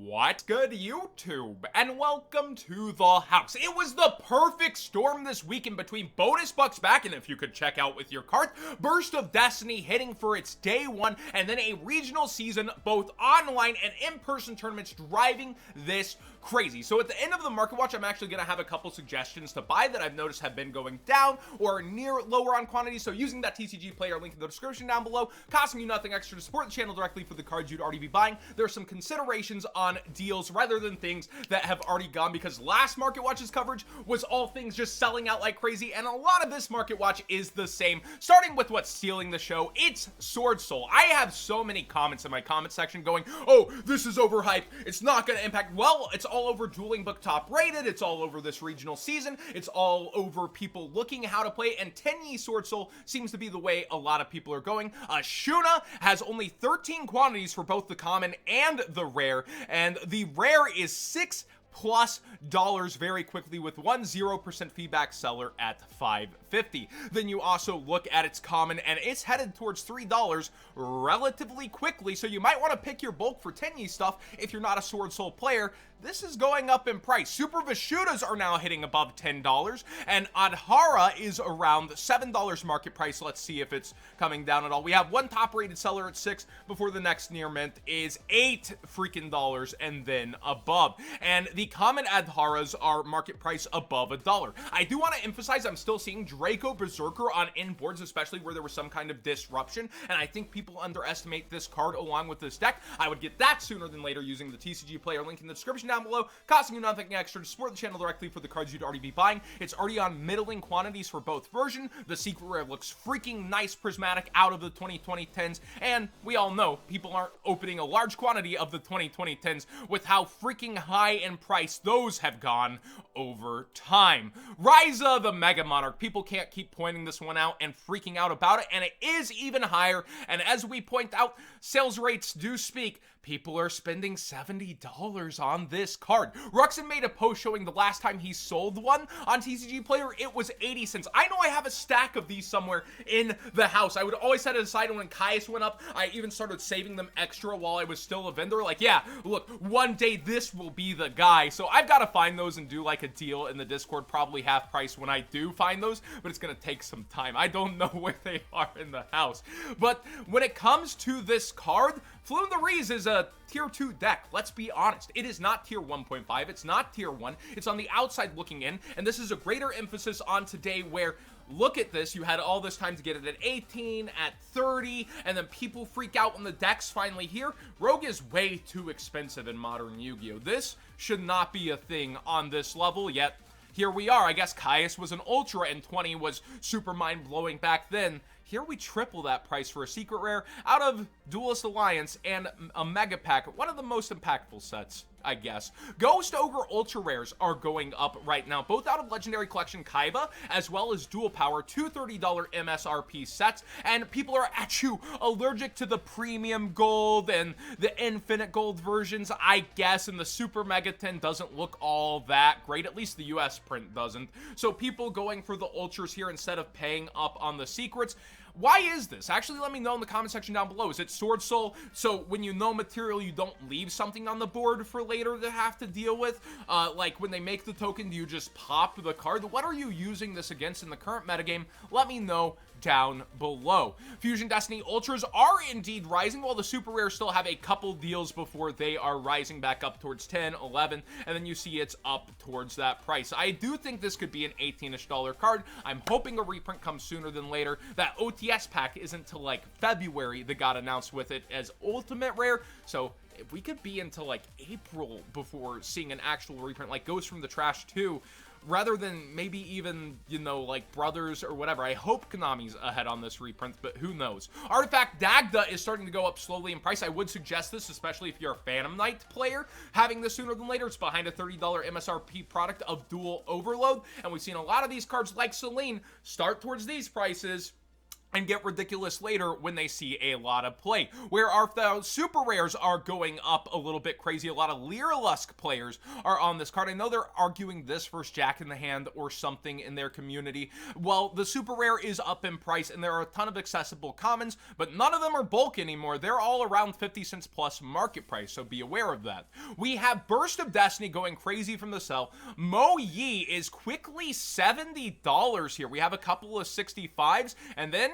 What good, YouTube? And welcome to the house. It was the perfect storm this weekend between bonus bucks back, and if you could check out with your cart, Burst of Destiny hitting for its day one, and then a regional season, both online and in-person tournaments driving this crazy. So at the end of the market watch, I'm actually going to have a couple suggestions to buy that I've noticed have been going down or near lower on quantity. So using that TCG player link in the description down below, costing you nothing extra to support the channel directly for the cards you'd already be buying. There's some considerations on deals rather than things that have already gone, because last market watch's coverage was all things just selling out like crazy, and a lot of this market watch is the same. Starting with what's stealing the show, it's Sword Soul. I have so many comments in my comment section going, oh, this is overhyped, it's not going to impact. Well, it's all over Dueling Book top rated, it's all over this regional season, it's all over people looking how to play, and 10 Sword Soul seems to be the way a lot of people are going. Shuna has only 13 quantities for both the common and the rare, and the rare is $6+ very quickly, with one 0% feedback seller at $5.50. Then you also look at its common, and it's headed towards $3 relatively quickly, so you might want to pick your bulk for 10 stuff if you're not a Sword Soul player. This is going up in price. Super Vishudas are now hitting above $10, and Adhara is around $7 market price. Let's see if it's coming down at all. We have one top-rated seller at $6 before the next near mint is $8 freaking dollars and then above. And the common Adharas are market price above $1. I do want to emphasize I'm still seeing Draco Berserker on inboards, especially where there was some kind of disruption, and I think people underestimate this card along with this deck. I would get that sooner than later using the TCG player link in the description down below, costing you nothing extra to support the channel directly for the cards you'd already be buying. It's already on middling quantities for both version. The secret rare looks freaking nice prismatic out of the 2020-10s, and we all know people aren't opening a large quantity of the 2020-10s with how freaking high in price those have gone over time. Ryza, the Mega Monarch. People can't keep pointing this one out and freaking out about it, and it is even higher, and as we point out, sales rates do speak. People are spending $70 on this card. Ruxin made a post showing the last time he sold one on TCG Player, it was 80 cents. I know I have a stack of these somewhere in the house. I would always set it aside, and when Caius went up, I even started saving them extra while I was still a vendor. Like, yeah, look, one day this will be the guy. So I've got to find those and do like a deal in the Discord, probably half price when I do find those, but it's going to take some time. I don't know where they are in the house. But when it comes to this card, Flume the Rees is a tier 2 deck. Let's be honest. It is not tier 1.5. It's not tier 1. It's on the outside looking in, and this is a greater emphasis on today where, look at this, you had all this time to get it at 18, at 30, and then people freak out when the deck's finally here. Rogue is way too expensive in modern Yu-Gi-Oh! This should not be a thing on this level, yet here we are. I guess Caius was an Ultra and 20 was super mind-blowing back then. Here we triple that price for a secret rare out of Duelist Alliance and a Mega Pack, one of the most impactful sets, I guess. Ghost Ogre Ultra Rares are going up right now, both out of Legendary Collection Kaiba, as well as Dual Power, two $30 MSRP sets, and people are at you allergic to the Premium Gold and the Infinite Gold versions, I guess, and the Super Mega 10 doesn't look all that great, at least the US print doesn't. So people going for the Ultras here instead of paying up on the secrets. Why is this? Actually, let me know in the comment section down below. Is it Sword Soul? So when you know material, you don't leave something on the board for later to have to deal with? Like when they make the token, do you just pop the card? What are you using this against in the current metagame? Let me know down below. Fusion Destiny Ultras are indeed rising, while the super rares still have a couple deals before they are rising back up towards 10, 11, and then you see it's up towards that price. I do think this could be an $18-ish card. I'm hoping a reprint comes sooner than later. That OTS pack isn't till like February that got announced with it as ultimate rare, so if we could be into like April before seeing an actual reprint like Ghost from the Trash 2, rather than maybe even, you know, like Brothers or whatever. I hope Konami's ahead on this reprint, but who knows. Artifact Dagda is starting to go up slowly in price. I would suggest this, especially if you're a Phantom Knight player, having this sooner than later. It's behind a $30 MSRP product of Dual Overload, and we've seen a lot of these cards like Celine start towards these prices and get ridiculous later when they see a lot of play. Where our super rares are going up a little bit crazy, a lot of Lyrilusk players are on this card. I know they're arguing this versus Jack in the Hand or something in their community. Well, the super rare is up in price, and there are a ton of accessible commons, but none of them are bulk anymore. They're all around 50 cents plus market price, so be aware of that. We have Burst of Destiny going crazy from the sell. Mo Yi is quickly $70 here. We have a couple of 65s, and then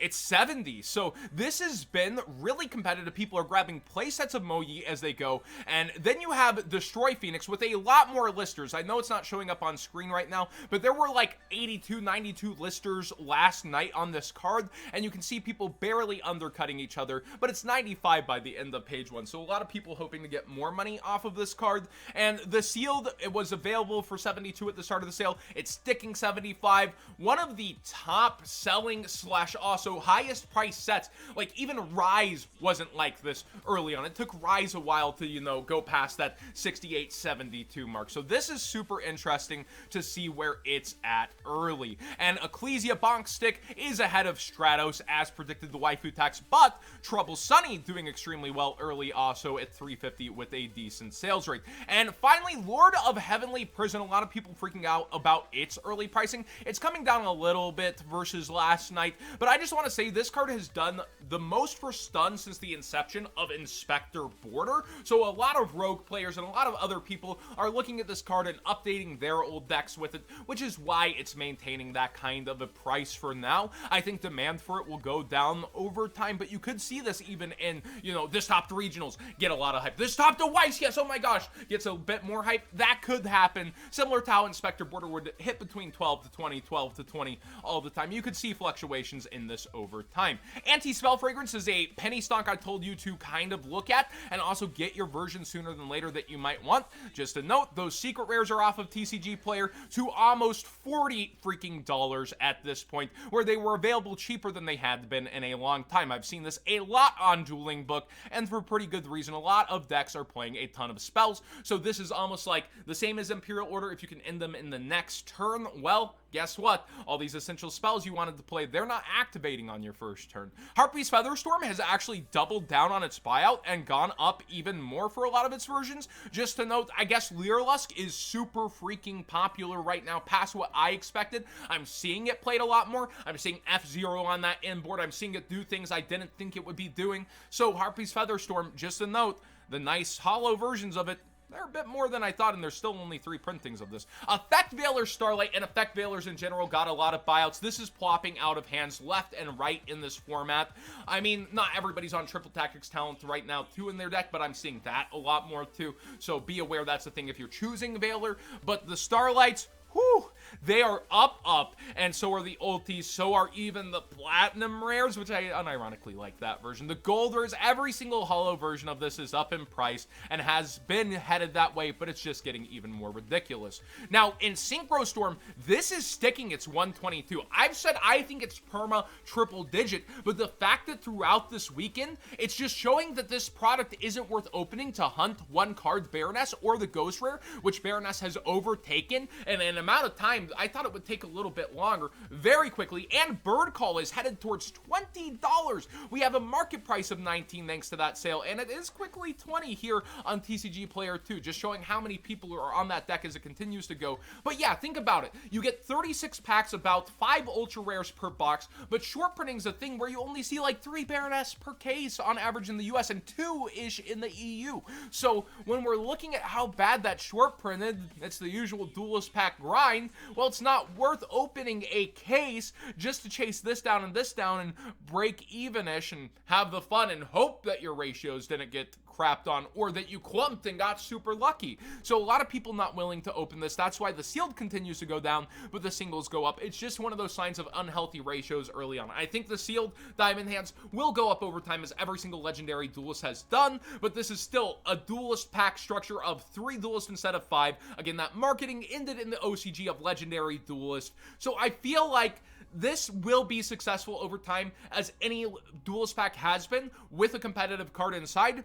it's 70. So this has been really competitive. People are grabbing playsets of Mo Yi as they go. And then you have Destroy Phoenix with a lot more listers. I know it's not showing up on screen right now, but there were like 82, 92 listers last night on this card. And you can see people barely undercutting each other, but it's 95 by the end of page 1. So a lot of people hoping to get more money off of this card. And the sealed, it was available for 72 at the start of the sale. It's sticking 75. One of the top selling slash also highest price sets. Like even Rise wasn't like this early on. It took Rise a while to, you know, go past that 68, 72 mark. So this is super interesting to see where it's at early. And Ecclesia Bonk Stick is ahead of Stratos as predicted, the waifu tax, but Trouble Sunny doing extremely well early also at 350 with a decent sales rate. And finally, Lord of Heavenly Prison, a lot of people freaking out about its early pricing. It's coming down a little bit versus last night, but I just want to say this card has done the most for stun since the inception of Inspector Border. So a lot of rogue players and a lot of other people are looking at this card and updating their old decks with it, which is why it's maintaining that kind of a price for now. I think demand for it will go down over time, but you could see this even in, you know, this top to regionals get a lot of hype. This top to Weiss, yes, oh my gosh, gets a bit more hype. That could happen. Similar to how Inspector Border would hit between 12 to 20, 12 to 20 all the time. You could see fluctuations in this over time. Anti-Spell Fragrance is a penny stock I told you to kind of look at and also get your version sooner than later that you might want. Just a note, those secret rares are off of TCG Player to almost 40 freaking dollars at this point, where they were available cheaper than they had been in a long time. I've seen this a lot on Dueling Book, and for pretty good reason. A lot of decks are playing a ton of spells, so this is almost like the same as Imperial Order. If you can end them in the next turn, well, guess what? All these essential spells you wanted to play, they're not activating on your first turn. Harpy's Featherstorm has actually doubled down on its buyout and gone up even more for a lot of its versions. Just to note, I guess Lyrilusk is super freaking popular right now, past what I expected. I'm seeing it played a lot more. I'm seeing F-Zero on that inboard. I'm seeing it do things I didn't think it would be doing. So Harpy's Featherstorm, just a note, the nice hollow versions of it, they're a bit more than I thought, and there's still only 3 printings of this. Effect Veiler Starlight and Effect Veilers in general got a lot of buyouts. This is plopping out of hands left and right in this format. I mean, not everybody's on Triple Tactics Talent right now, too, in their deck, but I'm seeing that a lot more, too. So be aware that's the thing if you're choosing Veiler. But the Starlights, whew, they are up, and so are the ultis, so are even the platinum rares, which I unironically like that version. The gold rares, every single hollow version of this is up in price and has been headed that way, but it's just getting even more ridiculous. Now, in Synchro Storm, this is sticking its 122. I've said I think it's perma triple digit, but the fact that throughout this weekend, it's just showing that this product isn't worth opening to hunt one card Baroness or the Ghost Rare, which Baroness has overtaken in an amount of time. I thought it would take a little bit longer, very quickly, and Bird Call is headed towards $20. We have a market price of $19 thanks to that sale, and it is quickly $20 here on TCG Player 2, just showing how many people are on that deck as it continues to go. But yeah, think about it. You get 36 packs, about 5 ultra rares per box, but short printing's a thing where you only see like 3 Baroness per case on average in the US and 2-ish in the EU. So when we're looking at how bad that short printed, it's the usual duelist pack grind, well, it's not worth opening a case just to chase this down and break even-ish and have the fun and hope that your ratios didn't get crapped on or that you clumped and got super lucky. So a lot of people not willing to open this. That's why the sealed continues to go down, but the singles go up. It's just one of those signs of unhealthy ratios early on. I think the sealed diamond hands will go up over time as every single legendary duelist has done, but this is still a duelist pack structure of 3 duelists instead of 5. Again, that marketing ended in the OCG of legendary duelist. So I feel like this will be successful over time, as any duelist pack has been, with a competitive card inside.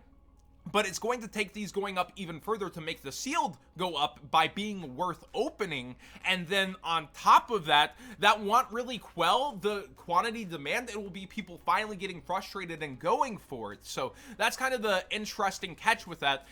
but it's going to take these going up even further to make the sealed go up by being worth opening. And then on top of that, that won't really quell the quantity demand. It will be people finally getting frustrated and going for it. So that's kind of the interesting catch with that.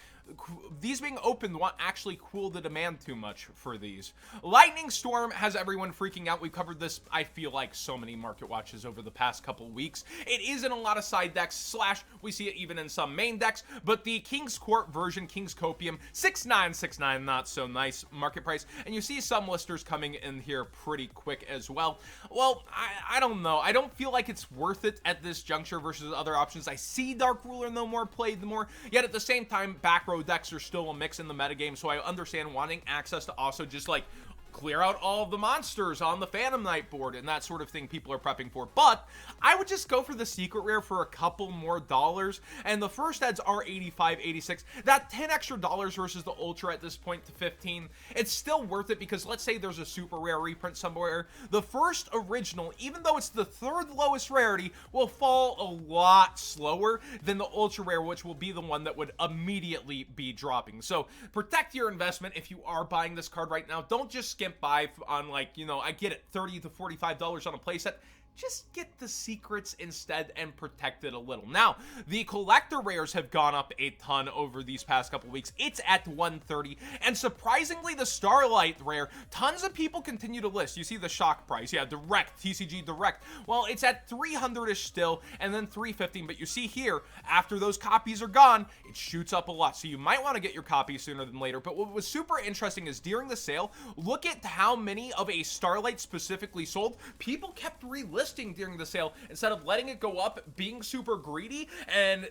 These being opened won't actually cool the demand too much for these. Lightning Storm has everyone freaking out. We've covered this, I feel like, so many market watches over the past couple weeks. It is in a lot of side decks, slash we see it even in some main decks, but the King's Court version, King's Copium, 6969, not so nice market price, and you see some listers coming in here pretty quick as well. Well, I don't know. I don't feel like it's worth it at this juncture versus other options. I see Dark Ruler no more played the more, yet at the same time, back row decks are still a mix in the metagame, so I understand wanting access to also just like clear out all of the monsters on the Phantom Knight board and that sort of thing people are prepping for. But I would just go for the secret rare for a couple more dollars, and the first ads are 85, 86. That 10 extra dollars versus the ultra at this point to 15, it's still worth it, because let's say there's a super rare reprint somewhere, the first original, even though it's the third lowest rarity, will fall a lot slower than the ultra rare, which will be the one that would immediately be dropping. So protect your investment if you are buying this card right now. Don't just skimp by on, like, you know, I get it, $30 to $45 on a playset. Just get the secrets instead and protect it a little. Now, the collector rares have gone up a ton over these past couple weeks. It's at 130, and surprisingly, the Starlight rare, tons of people continue to list. You see the shock price, yeah, direct, TCG direct. Well, it's at 300-ish still, and then 350, but you see here, after those copies are gone, it shoots up a lot, so you might want to get your copy sooner than later. But what was super interesting is during the sale, look at how many of a Starlight specifically sold. People kept relisting during the sale instead of letting it go up, being super greedy, and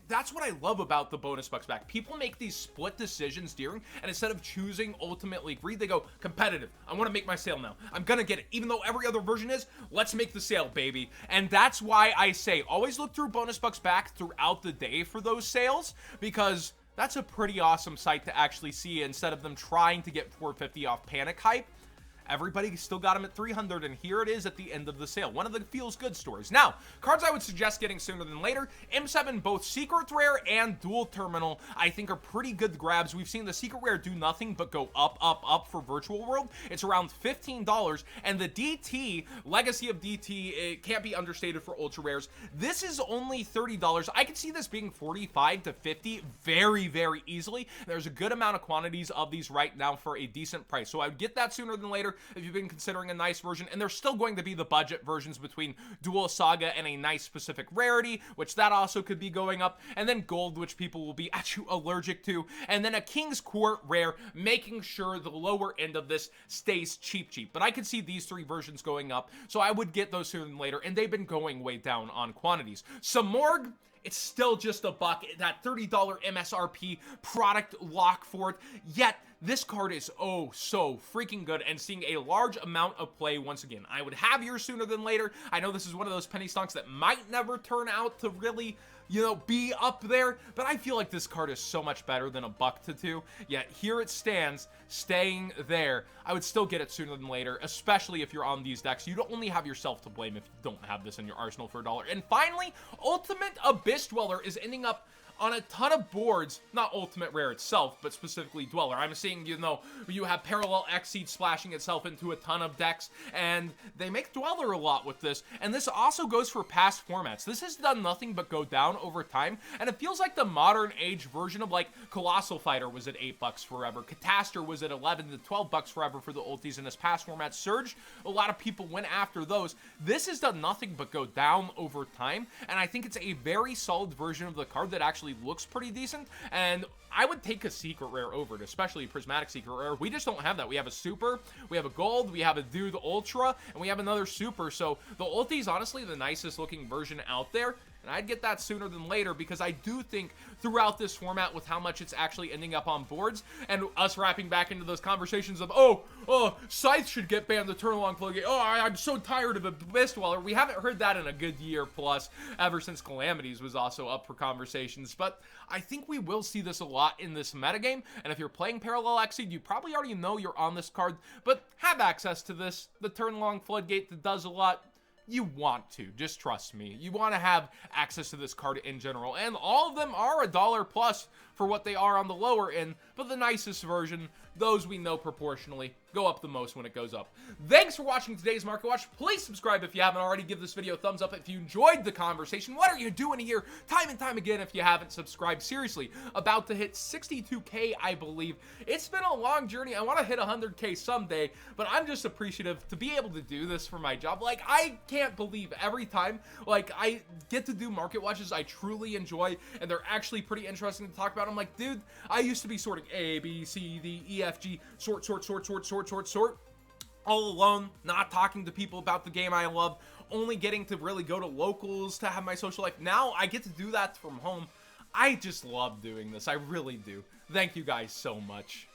that's what I love about the bonus bucks back. People make these split decisions during, and instead of choosing ultimately greed, they go competitive. I want to make my sale now. I'm gonna get it, even though every other version is, let's make the sale, baby. And that's why I say always look through bonus bucks back throughout the day for those sales, because that's a pretty awesome sight to actually see. Instead of them trying to get 450 off panic hype, everybody still got them at 300, and here it is at the end of the sale. One of the feels good stories. Now, cards I would suggest getting sooner than later, M7, both secret rare and dual terminal, I think are pretty good grabs. We've seen the secret rare do nothing but go up, up, up for virtual world. It's around $15, and the DT, Legacy of DT, it can't be understated for ultra rares. This is only $30. I could see this being 45 to 50 very, very easily. There's a good amount of quantities of these right now for a decent price, so I would get that sooner than later if you've been considering a nice version. And there's still going to be the budget versions between Dual Saga and a nice specific rarity, which that also could be going up, and then gold, which people will be actually allergic to, and then a King's Court rare, making sure the lower end of this stays cheap. But I could see these three versions going up, so I would get those sooner than later, and they've been going way down on quantities. Samorg, it's still just a buck, that $30 MSRP product lock for it, yet this card is oh so freaking good and seeing a large amount of play once again. I would have yours sooner than later. I know this is one of those penny stocks that might never turn out to really, you know, be up there, but I feel like this card is so much better than a buck to two. Yet here it stands, staying there. I would still get it sooner than later, especially if you're on these decks. You don't only have yourself to blame if you don't have this in your arsenal for $1. And finally, Ultimate Abyss Dweller is ending up on a ton of boards, not Ultimate Rare itself, but specifically Dweller. I'm seeing, you know, you have Parallel Exceed splashing itself into a ton of decks, and they make Dweller a lot with this, and this also goes for past formats. This has done nothing but go down over time, and it feels like the modern age version of, like, Colossal Fighter was at $8 forever, Catastor was at 11 to $12 forever for the ultis, and as past formats surged, a lot of people went after those. This has done nothing but go down over time, and I think it's a very solid version of the card that actually looks pretty decent, and I would take a secret rare over it, especially a prismatic secret rare. We just don't have that. We have a super, we have a gold, we have a dude ultra, and we have another super, so the ulti is honestly the nicest looking version out there, and I'd get that sooner than later, because I do think throughout this format, with how much it's actually ending up on boards, and us wrapping back into those conversations of, oh, Scythe should get banned, the turn along play game, I'm so tired of Abyss Dweller. We haven't heard that in a good year plus, ever since Calamities was also up for conversations, but I think we will see this a lot in this metagame, and if you're playing Parallel Exceed, you probably already know you're on this card, but have access to this, the turn long floodgate that does a lot. you want to. Just trust me. You want to have access to this card in general. And all of them are $1 plus for what they are on the lower end. But the nicest version, those we know proportionally, go up the most when it goes up. Thanks for watching today's Market Watch. Please subscribe if you haven't already. Give this video a thumbs up if you enjoyed the conversation. What are you doing here? Time and time again if you haven't subscribed. Seriously, about to hit 62K, I believe. It's been a long journey. I want to hit 100K someday, but I'm just appreciative to be able to do this for my job. Like, I can't believe every time, like, I get to do Market Watches I truly enjoy, and they're actually pretty interesting to talk about. I'm like, dude, I used to be sorting A, B, C, D, E, F, G, sort, all alone, not talking to people about the game I love, only getting to really go to locals to have my social life. Now I get to do that from home. I just love doing this. I really do. Thank you guys so much.